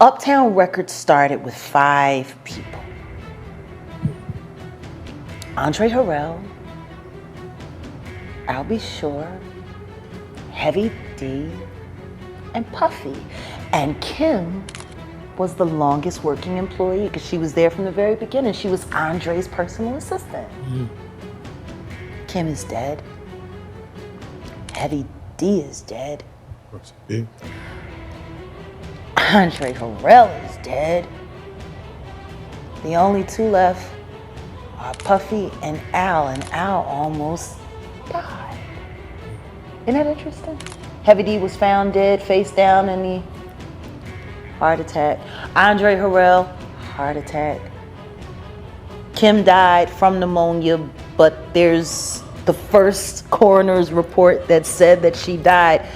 Uptown Records started with 5 people. Andre Harrell, I'll Be Sure, Heavy D, and Puffy. And Kim was the longest working employee because she was there from the very beginning. She was Andre's personal assistant. Kim is dead. Heavy D is dead. Andre Harrell is dead. The only 2 left are Puffy and Al almost died. Isn't that interesting? Heavy D was found dead, face down in the heart attack. Andre Harrell, heart attack. Kim died from pneumonia, but there's the first coroner's report that said that she died.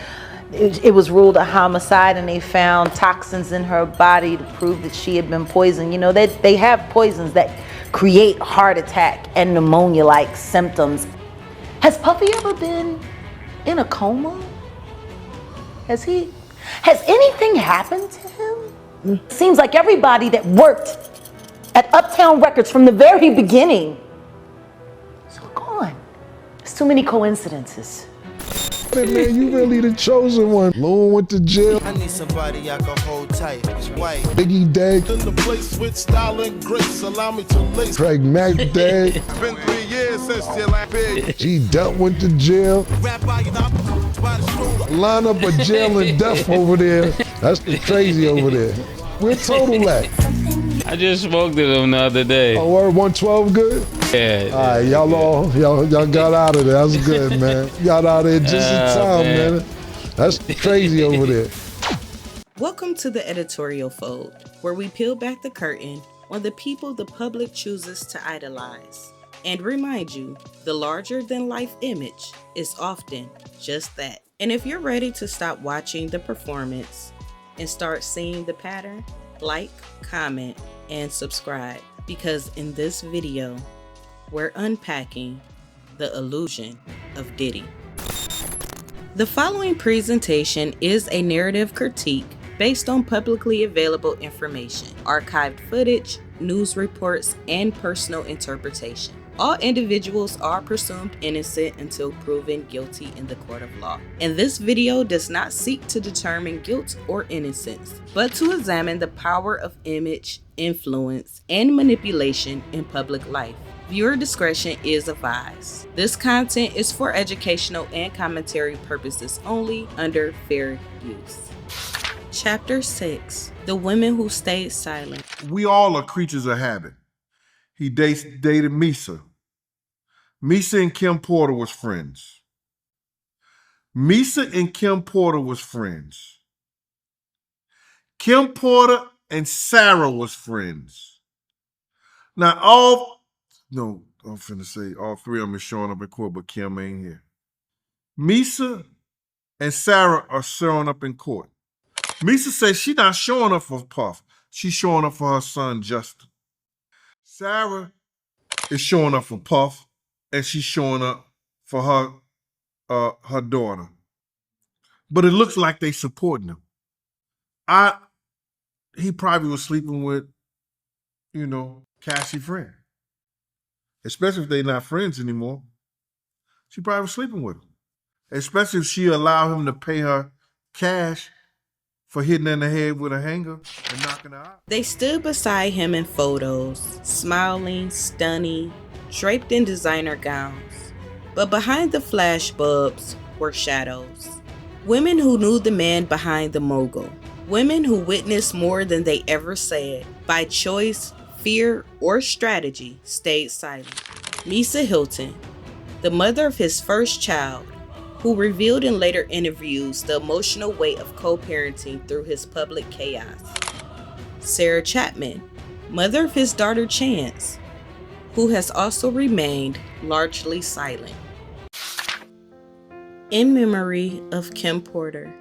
It was ruled a homicide, and they found toxins in her body to prove that she had been poisoned. You know, they have poisons that create heart attack and pneumonia-like symptoms. Has Puffy ever been in a coma? Has anything happened to him? Seems like everybody that worked at Uptown Records from the very beginning is gone. There's too many coincidences. Man, you really the chosen one. Loon went to jail. I need somebody I can hold tight. It's white. Biggie Day. In the place with style and grace, allow me to lace. Craig Mack Day. It's been 3 years since your last big. G Duck went to jail. Rap by you, by the shoulder. Line up a jail and death over there. That's crazy over there. We're total at. I just smoked to them the other day. Oh, word 112 good? Yeah. All right, y'all got out of there. That's good, man. Got out of there just in time, man. That's crazy over there. Welcome to the Editorial Fold, where we peel back the curtain on the people the public chooses to idolize. And remind you, the larger-than-life image is often just that. And if you're ready to stop watching the performance and start seeing the pattern, like, comment, and subscribe, because in this video, we're unpacking the illusion of Diddy. The following presentation is a narrative critique based on publicly available information, archived footage, news reports, and personal interpretation. All individuals are presumed innocent until proven guilty in the court of law. And this video does not seek to determine guilt or innocence, but to examine the power of image, influence, and manipulation in public life. Viewer discretion is advised. This content is for educational and commentary purposes only, under fair use. Chapter 6. The Women Who Stayed Silent. We all are creatures of habit. He dated Misa. Misa and Kim Porter was friends. Misa and Kim Porter was friends. Kim Porter and Sarah was friends. Now I'm finna say all 3 of them is showing up in court, but Kim ain't here. Misa and Sarah are showing up in court. Misa says she's not showing up for Puff. She's showing up for her son, Justin. Sarah is showing up for Puff, and she's showing up for her daughter. But it looks like they supporting him. He probably was sleeping with, Cassie's friend. Especially if they're not friends anymore. She probably was sleeping with him. Especially if she allowed him to pay her cash for hitting her in the head with a hanger and knocking her out. They stood beside him in photos, smiling, stunning, draped in designer gowns. But behind the flash bulbs were shadows. Women who knew the man behind the mogul. Women who witnessed more than they ever said. By choice, fear, or strategy, stayed silent. Misa Hilton, the mother of his first child, who revealed in later interviews the emotional weight of co-parenting through his public chaos. Sarah Chapman, mother of his daughter Chance, who has also remained largely silent. In memory of Kim Porter.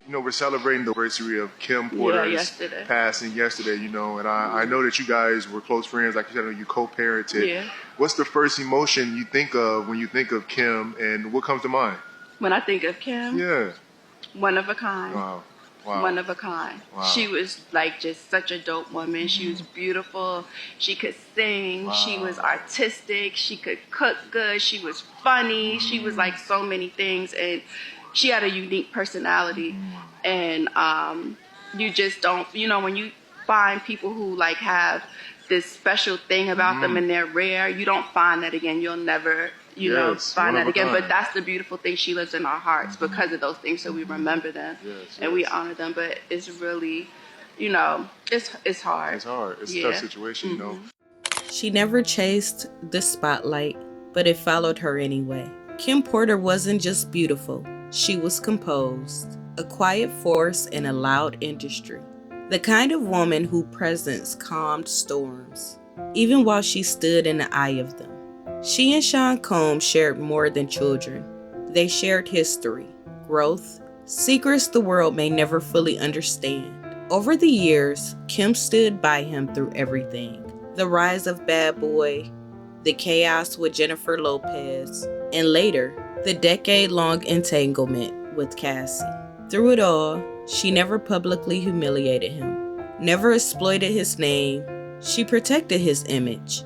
We're celebrating the anniversary of Kim Porter's passing yesterday, and I know that you guys were close friends. Like you said, you co-parented. Yeah. What's the first emotion you think of when you think of Kim, and what comes to mind? When I think of Kim, Yeah. one of a kind. Wow. one of a kind. She was like just such a dope woman. She was beautiful. She could sing. She was artistic. She could cook good. She was funny. She was like so many things, and she had a unique personality. And you just don't, when you find people who like have this special thing about them and they're rare, you don't find that again. You'll never find that again. But that's the beautiful thing. She lives in our hearts because of those things. So we remember them and we honor them. But it's really, it's hard. It's hard. It's a tough situation, She never chased the spotlight, but it followed her anyway. Kim Porter wasn't just beautiful. She was composed, a quiet force in a loud industry. The kind of woman whose presence calmed storms, even while she stood in the eye of them. She and Sean Combs shared more than children. They shared history, growth, secrets the world may never fully understand. Over the years, Kim stood by him through everything. The rise of Bad Boy, the chaos with Jennifer Lopez, and later, the decade-long entanglement with Cassie. Through it all, she never publicly humiliated him, never exploited his name. She protected his image,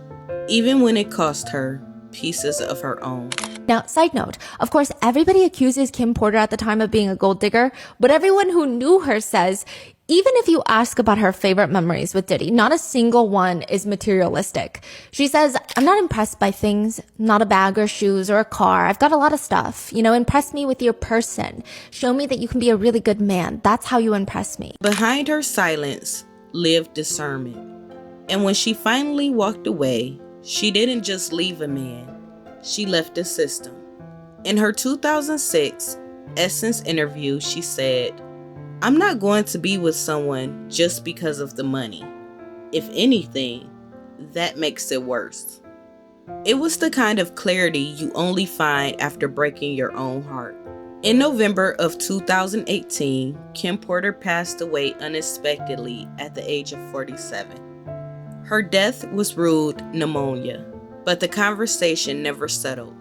even when it cost her pieces of her own. Now, side note, of course, everybody accuses Kim Porter at the time of being a gold digger, but everyone who knew her says, even if you ask about her favorite memories with Diddy, not a single one is materialistic. She says, I'm not impressed by things, not a bag or shoes or a car. I've got a lot of stuff. Impress me with your person. Show me that you can be a really good man. That's how you impress me. Behind her silence lived discernment. And when she finally walked away, she didn't just leave a man. She left a system. In her 2006 Essence interview, she said, I'm not going to be with someone just because of the money. If anything, that makes it worse. It was the kind of clarity you only find after breaking your own heart. In November of 2018, Kim Porter passed away unexpectedly at the age of 47. Her death was ruled pneumonia, but the conversation never settled.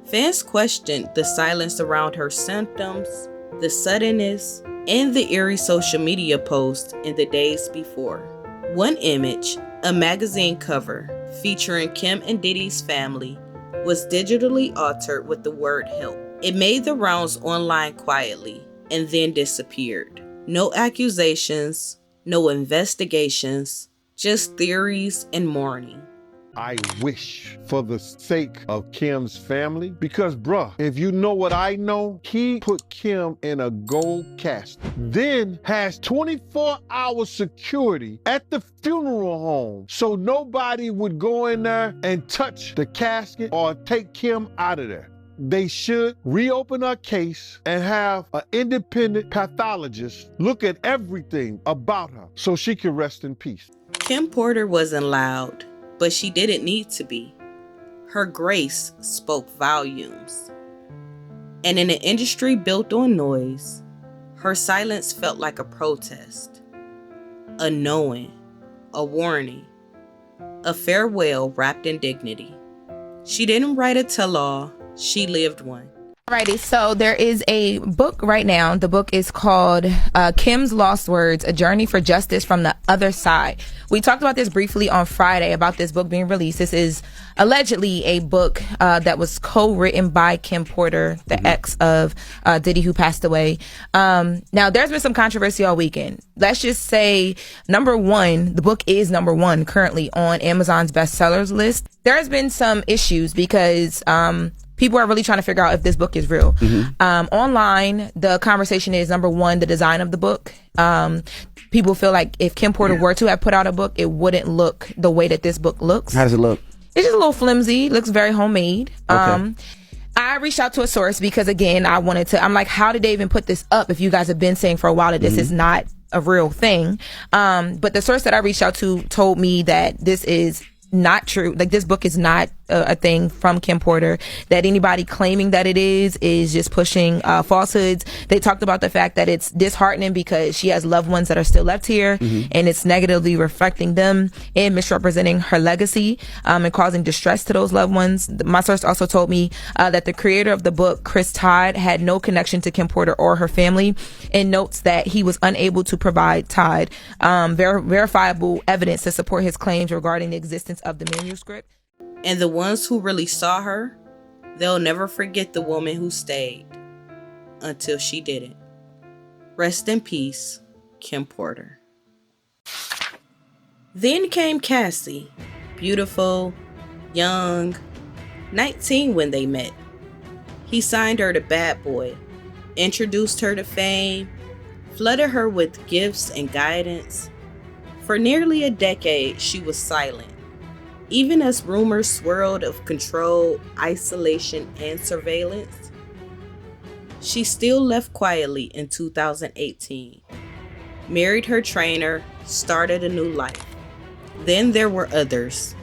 Fans questioned the silence around her symptoms, the suddenness, and the eerie social media posts in the days before. One image, a magazine cover featuring Kim and Diddy's family, was digitally altered with the word help. It made the rounds online quietly and then disappeared. No accusations, no investigations, just theories and mourning. I wish for the sake of Kim's family, because bruh, if you know what I know, he put Kim in a gold casket, then has 24-hour security at the funeral home so nobody would go in there and touch the casket or take Kim out of there. They should reopen her case and have an independent pathologist look at everything about her so she can rest in peace. Kim Porter wasn't loud, but she didn't need to be. Her grace spoke volumes. And in an industry built on noise, her silence felt like a protest, a knowing, a warning, a farewell wrapped in dignity. She didn't write a tell-all, she lived one. Alrighty, so there is a book right now. The book is called Kim's Lost Words, A Journey for Justice from the Other Side. We talked about this briefly on Friday about this book being released. This is allegedly a book that was co-written by Kim Porter, the ex of Diddy, who passed away. Now, there's been some controversy all weekend. Let's just say, number one, the book is number one currently on Amazon's bestsellers list. There has been some issues because people are really trying to figure out if this book is real. Online, the conversation is, number one, the design of the book. People feel like if Kim Porter were to have put out a book, it wouldn't look the way that this book looks. How does it look? It's just a little flimsy. Looks very homemade. Okay. I reached out to a source because, again, I'm like, how did they even put this up if you guys have been saying for a while that this is not a real thing? But the source that I reached out to told me that this is not true. Like, this book is not a thing from Kim Porter, that anybody claiming that it is just pushing falsehoods. They talked about the fact that it's disheartening because she has loved ones that are still left here, and it's negatively reflecting them and misrepresenting her legacy, and causing distress to those loved ones. My source also told me that the creator of the book, Chris Todd, had no connection to Kim Porter or her family, and notes that he was unable to provide Todd verifiable evidence to support his claims regarding the existence of the manuscript. And the ones who really saw her, they'll never forget the woman who stayed until she didn't. Rest in peace, Kim Porter. Then came Cassie, beautiful, young, 19 when they met. He signed her to Bad Boy, introduced her to fame, flooded her with gifts and guidance. For nearly a decade, she was silent. Even as rumors swirled of control, isolation, and surveillance, she still left quietly in 2018, married her trainer, started a new life. Then there were others.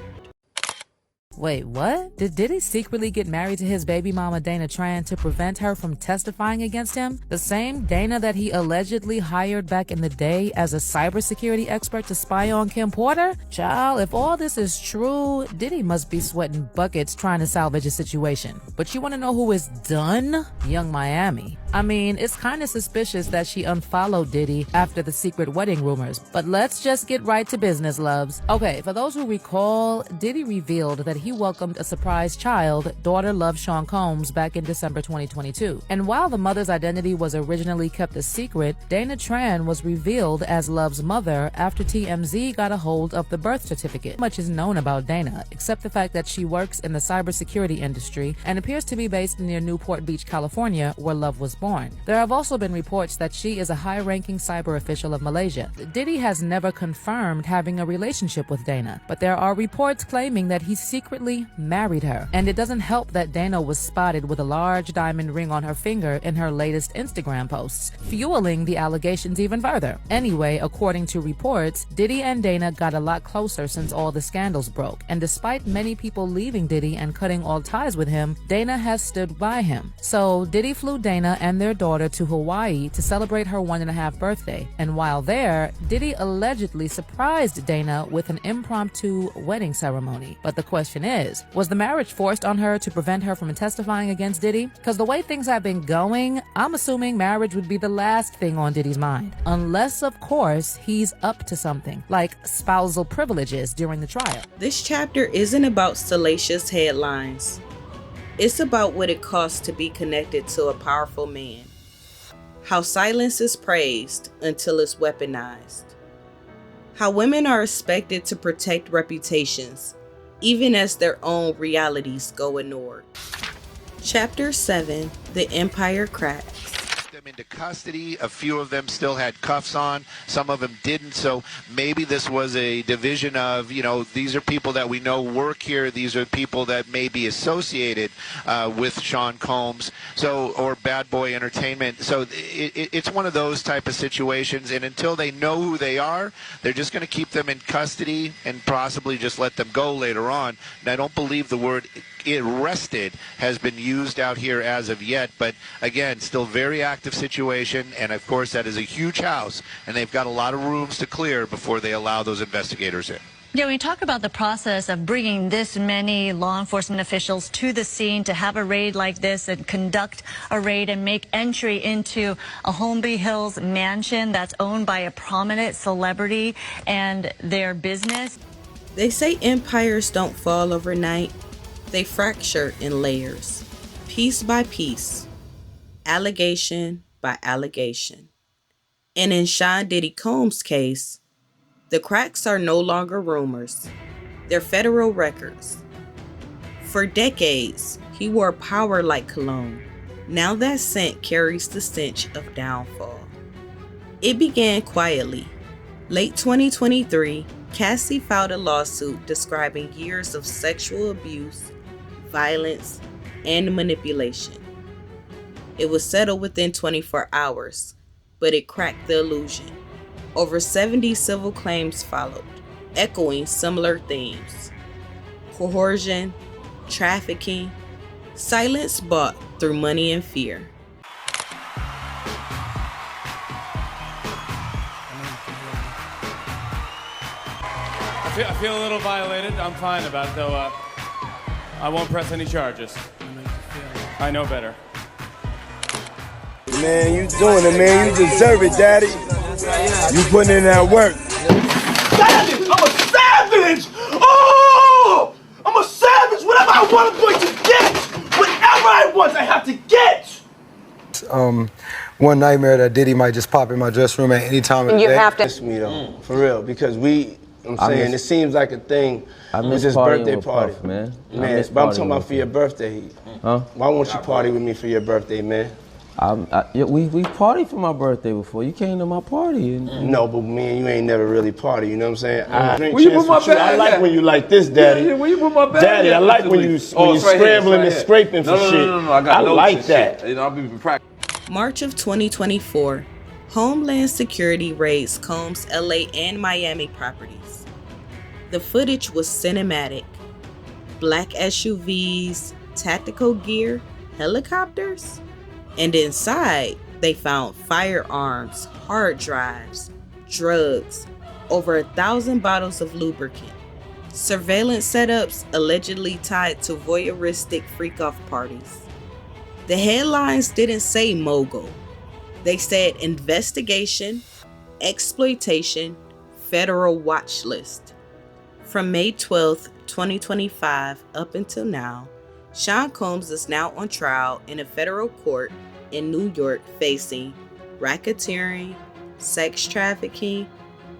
Wait, what? Did Diddy secretly get married to his baby mama Dana Tran to prevent her from testifying against him? The same Dana that he allegedly hired back in the day as a cybersecurity expert to spy on Kim Porter? Child, if all this is true, Diddy must be sweating buckets trying to salvage a situation. But you want to know who is done? Young Miami. I mean, it's kind of suspicious that she unfollowed Diddy after the secret wedding rumors. But let's just get right to business, loves. Okay, for those who recall, Diddy revealed that he welcomed a surprise child, daughter Love Sean Combs, back in December 2022. And while the mother's identity was originally kept a secret, Dana Tran was revealed as Love's mother after TMZ got a hold of the birth certificate. Much is known about Dana, except the fact that she works in the cybersecurity industry and appears to be based near Newport Beach, California, where Love was born. There have also been reports that she is a high-ranking cyber official of Malaysia. Diddy has never confirmed having a relationship with Dana, but there are reports claiming that he secretly married her. And it doesn't help that Dana was spotted with a large diamond ring on her finger in her latest Instagram posts, fueling the allegations even further. Anyway, according to reports, Diddy and Dana got a lot closer since all the scandals broke. And despite many people leaving Diddy and cutting all ties with him, Dana has stood by him. So Diddy flew Dana and their daughter to Hawaii to celebrate her 1.5 birthday. And while there, Diddy allegedly surprised Dana with an impromptu wedding ceremony. But the question is, was the marriage forced on her to prevent her from testifying against Diddy? Because the way things have been going, I'm assuming marriage would be the last thing on Diddy's mind. Unless, of course, he's up to something, like spousal privileges during the trial. This chapter isn't about salacious headlines. It's about what it costs to be connected to a powerful man. How silence is praised until it's weaponized. How women are expected to protect reputations, even as their own realities go ignored. Chapter 7, The Empire Cracks. Them into custody. A few of them still had cuffs on. Some of them didn't. So maybe this was a division of, these are people that we know work here. These are people that may be associated with Sean Combs, or Bad Boy Entertainment. So it's one of those type of situations. And until they know who they are, they're just going to keep them in custody and possibly just let them go later on. And I don't believe the word arrested has been used out here as of yet, but again, still very active situation, and of course that is a huge house, and they've got a lot of rooms to clear before they allow those investigators in. Yeah, when you talk about the process of bringing this many law enforcement officials to the scene to have a raid like this and conduct a raid and make entry into a Holmby Hills mansion that's owned by a prominent celebrity and their business. They say empires don't fall overnight. They fracture in layers, piece by piece, allegation by allegation. And in Sean Diddy Combs' case, the cracks are no longer rumors. They're federal records. For decades, he wore power like cologne. Now that scent carries the stench of downfall. It began quietly. Late 2023, Cassie filed a lawsuit describing years of sexual abuse, violence, and manipulation. It was settled within 24 hours, but it cracked the illusion. Over 70 civil claims followed, echoing similar themes: coercion, trafficking, silence bought through money and fear. I feel a little violated. I'm fine about it, though. I won't press any charges. I know better. Man, you doing it, man. You deserve it, Daddy. You putting in that work. Savage! I'm a savage! Oh! I'm a savage! Whatever I want, I'm going to get! Whatever I want, I have to get! One nightmare that Diddy might just pop in my dressing room at any time of the day. You have to. Miss me, though, for real, because I'm saying, it seems like a thing. I It's miss his partying birthday with party. Puff, man. I Man, miss but I'm partying talking about with for your birthday. Huh? Why won't you party with me for your birthday, man? We partied for my birthday before. You came to my party. No, but me and you ain't never really party, you know what I'm saying? I drink Where you chance put my with you. I bag like at? when you like this, Daddy. Yeah, where you put my bag Daddy, at? I like when you scrambling and scraping for shit. No, I got notes like and that. shit. I'll be practicing. March of 2024, Homeland Security raids Combs' LA and Miami properties. The footage was cinematic. Black SUVs, tactical gear, helicopters, and inside they found firearms, hard drives, drugs, over 1,000 bottles of lubricant, surveillance setups allegedly tied to voyeuristic freak-off parties. The headlines didn't say mogul. They said investigation, exploitation, federal watch list. From May 12th, 2025 up until now, Sean Combs is now on trial in a federal court in New York facing racketeering, sex trafficking,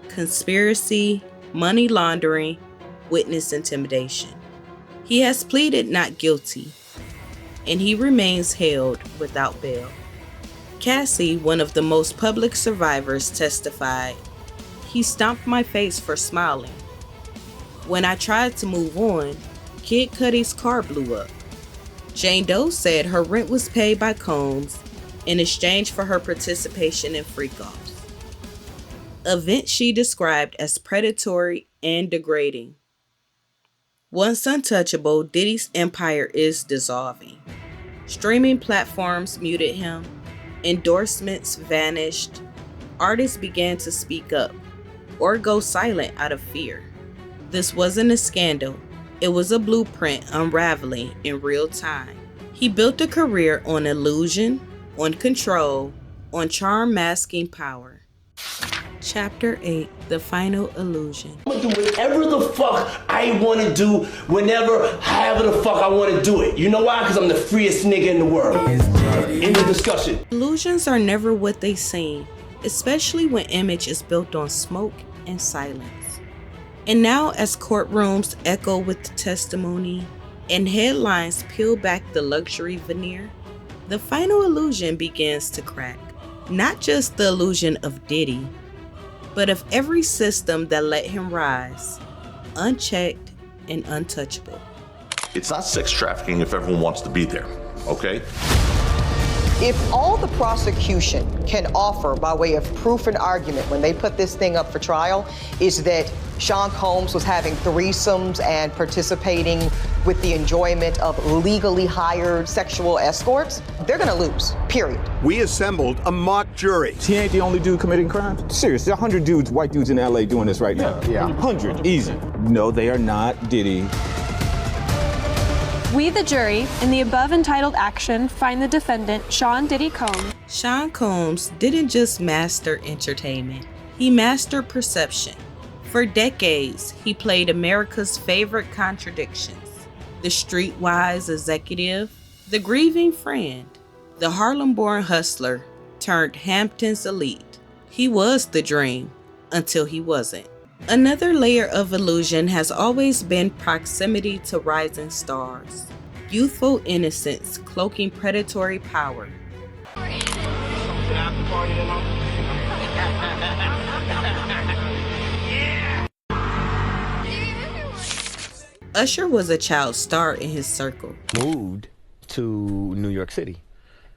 conspiracy, money laundering, witness intimidation. He has pleaded not guilty, and he remains held without bail. Cassie, one of the most public survivors, testified, "He stomped my face for smiling. When I tried to move on, Kid Cudi's car blew up." Jane Doe said her rent was paid by Combs in exchange for her participation in freak-offs, events she described as predatory and degrading. Once untouchable, Diddy's empire is dissolving. Streaming platforms muted him, endorsements vanished, artists began to speak up or go silent out of fear. This wasn't a scandal, it was a blueprint unraveling in real time. He built a career on illusion, on control, on charm masking power. Chapter 8, The Final Illusion. I'm gonna do whatever the fuck I wanna do, whenever, however the fuck I wanna do it. You know why? Because I'm the freest nigga in the world. End of discussion. Illusions are never what they seem, especially when image is built on smoke and silence. And now, as courtrooms echo with the testimony and headlines peel back the luxury veneer, the final illusion begins to crack. Not just the illusion of Diddy, but of every system that let him rise, unchecked and untouchable. It's not sex trafficking if everyone wants to be there, okay? If all the prosecution can offer by way of proof and argument when they put this thing up for trial is that Sean Combs was having threesomes and participating with the enjoyment of legally hired sexual escorts, they're gonna lose, period. We assembled a mock jury. He ain't the only dude committing crimes. Seriously, 100 dudes, white dudes in LA doing this right now. Yeah. 100, easy. No, they are not Diddy. We, the jury, in the above entitled action, find the defendant, Sean Diddy Combs. Sean Combs didn't just master entertainment, he mastered perception. For decades, he played America's favorite contradictions: the streetwise executive, the grieving friend, the Harlem-born hustler turned Hampton's elite. He was the dream until he wasn't. Another layer of illusion has always been proximity to rising stars, youthful innocence cloaking predatory power. Usher was a child star in his circle. Moved to New York City.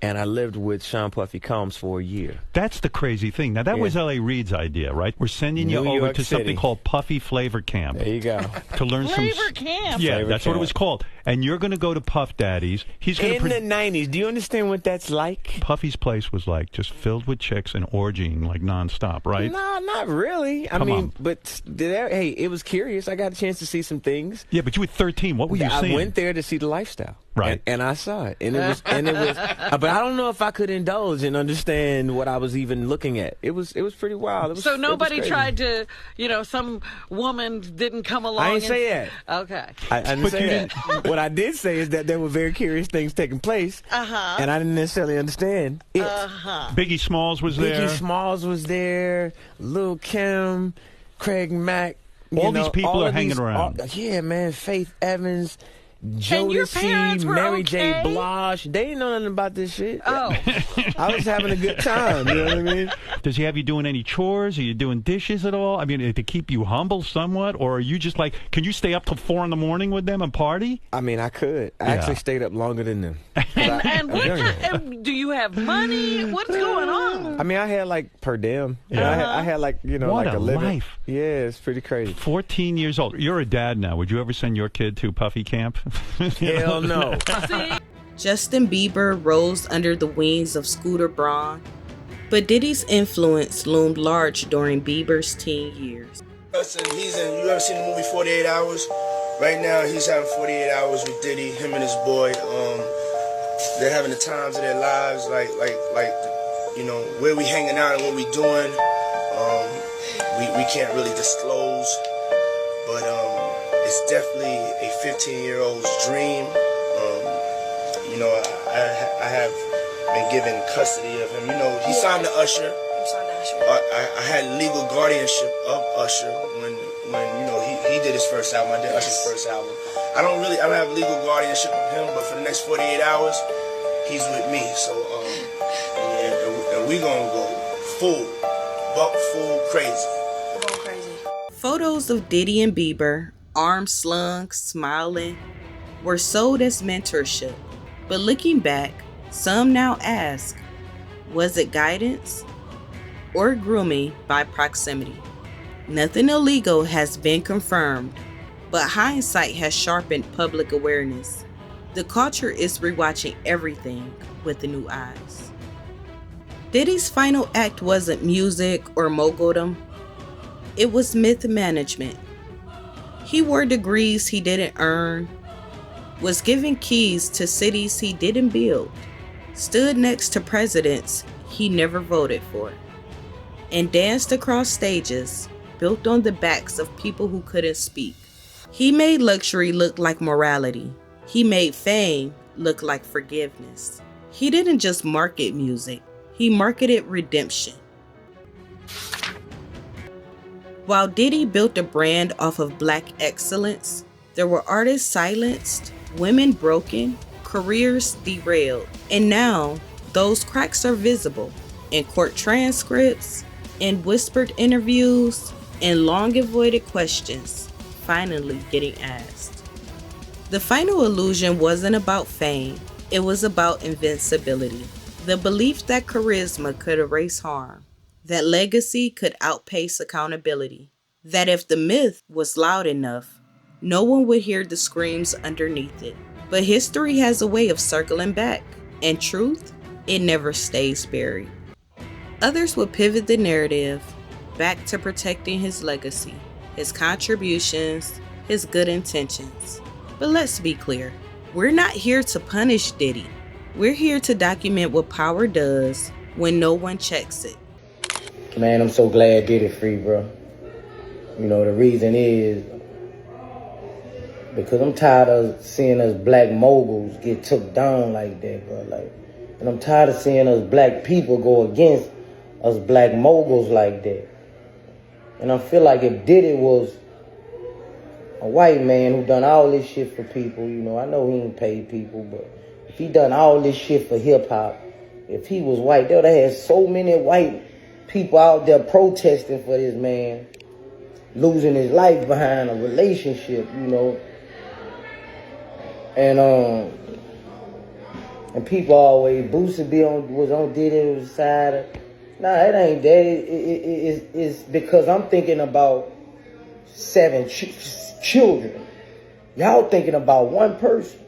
and I lived with Sean Puffy Combs for a year. That's the crazy thing. Now, that was L.A. Reid's idea, right? We're sending you New over York to something City. called Puffy Flavor Camp. There you go. To learn Flavor Camp. Yeah, Flavor that's what it Camp. was called. And you're going to go to Puff Daddy's. He's going In the 90s. Do you understand what that's like? Puffy's place was like just filled with chicks and orgying like nonstop, right? No, not really. I Come mean, on. but hey, it was curious. I got a chance to see some things. Yeah, but you were 13. What were you seeing? I went there to see the lifestyle. Right. And I saw it. And it was but I don't know if I could indulge and understand what I was even looking at. It was pretty wild. It was, So nobody it was crazy. tried to, some woman didn't come along. I didn't say that. Okay. I didn't say that. What I did say is that there were very curious things taking place, and I didn't necessarily understand it. Biggie Smalls was there. Biggie Smalls was there. Lil' Kim, Craig Mack. All these people are hanging around. Yeah, man. Faith Evans. And your parents Jodeci, were Mary okay? J. Blige. They didn't know nothing about this shit. Oh. I was having a good time. You know what I mean? Does he have you doing any chores? Are you doing dishes at all? I mean, to keep you humble somewhat? Or are you just like, can you stay up till 4 in the morning with them and party? I mean, I could. I actually stayed up longer than them. And what kind, do you have money? What's going on? I mean, I had like per diem. You know, I had like, What like a living. life. Yeah, it's pretty crazy. 14 years old. You're a dad now. Would you ever send your kid to Puffy Camp? Hell no. Justin Bieber rose under the wings of Scooter Braun, but Diddy's influence loomed large during Bieber's teen years. You ever seen the movie 48 Hours? Right now, he's having 48 hours with Diddy, him and his boy. They're having the times of their lives, like where we hanging out and what we doing. We can't really disclose, but it's definitely a 15-year-old's dream. I have been given custody of him. He signed to Usher. I had legal guardianship of Usher when he did his first album. I did Usher's first album. I don't have legal guardianship of him, but for the next 48 hours, he's with me. So and we gonna go full crazy. Photos of Diddy and Bieber, arms slung, smiling, were sold as mentorship. But looking back, some now ask, was it guidance or grooming by proximity? Nothing illegal has been confirmed, but hindsight has sharpened public awareness. The culture is rewatching everything with the new eyes. Diddy's final act wasn't music or moguldom. It was myth management. He wore degrees he didn't earn, was given keys to cities he didn't build, stood next to presidents he never voted for, and danced across stages built on the backs of people who couldn't speak. He made luxury look like morality. He made fame look like forgiveness. He didn't just market music, he marketed redemption. While Diddy built a brand off of Black excellence, there were artists silenced, women broken, careers derailed, and now those cracks are visible in court transcripts, in whispered interviews, and long-avoided questions finally getting asked. The final illusion wasn't about fame, it was about invincibility. The belief that charisma could erase harm, that legacy could outpace accountability, that if the myth was loud enough, no one would hear the screams underneath it. But history has a way of circling back, and truth, it never stays buried. Others would pivot the narrative back to protecting his legacy, his contributions, his good intentions. But let's be clear, we're not here to punish Diddy. We're here to document what power does when no one checks it. Man, I'm so glad Diddy free, bro. The reason is because I'm tired of seeing us black moguls get took down like that, bro. And I'm tired of seeing us black people go against us black moguls like that. And I feel like if Diddy was a white man who done all this shit for people, I know he ain't paid people, but if he done all this shit for hip hop, if he was white, they would have had so many white people out there protesting for this man losing his life behind a relationship, And And people always, Boosie was on Diddy's side. Nah, it ain't that. It's because I'm thinking about 7 children. Y'all thinking about one person.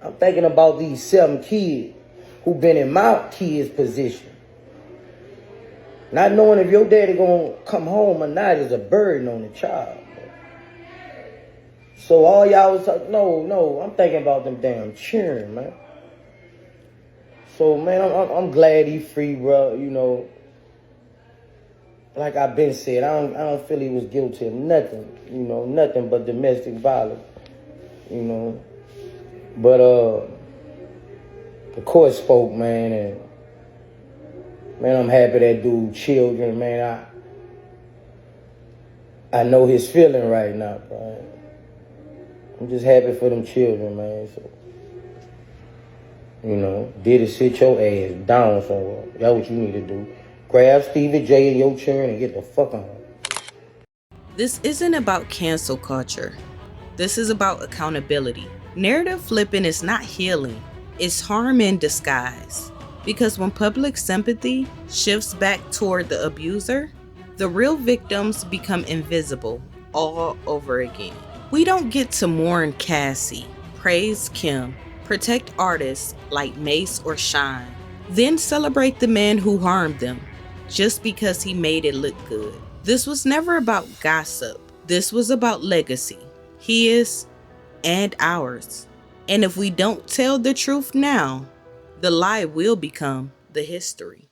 I'm thinking about these 7 kids who been in my kid's position. Not knowing if your daddy gonna come home or not is a burden on the child. So all y'all was like, no, I'm thinking about them damn children, man. So man, I'm glad he free, bro. You know, like I've been said, I don't feel he was guilty of nothing. You know, nothing but domestic violence. You know, but the court spoke, man, and man, I'm happy that dude children, man. I know his feeling right now, bro. I'm just happy for them children, man. So, you know, Diddy, sit your ass down somewhere. That's what you need to do. Grab Stevie J and your children and get the fuck on. This isn't about cancel culture. This is about accountability. Narrative flipping is not healing. It's harm in disguise. Because when public sympathy shifts back toward the abuser, the real victims become invisible all over again. We don't get to mourn Cassie, praise Kim, protect artists like Mace or Shine, then celebrate the man who harmed them just because he made it look good. This was never about gossip. This was about legacy. His and ours. And if we don't tell the truth now, the lie will become the history.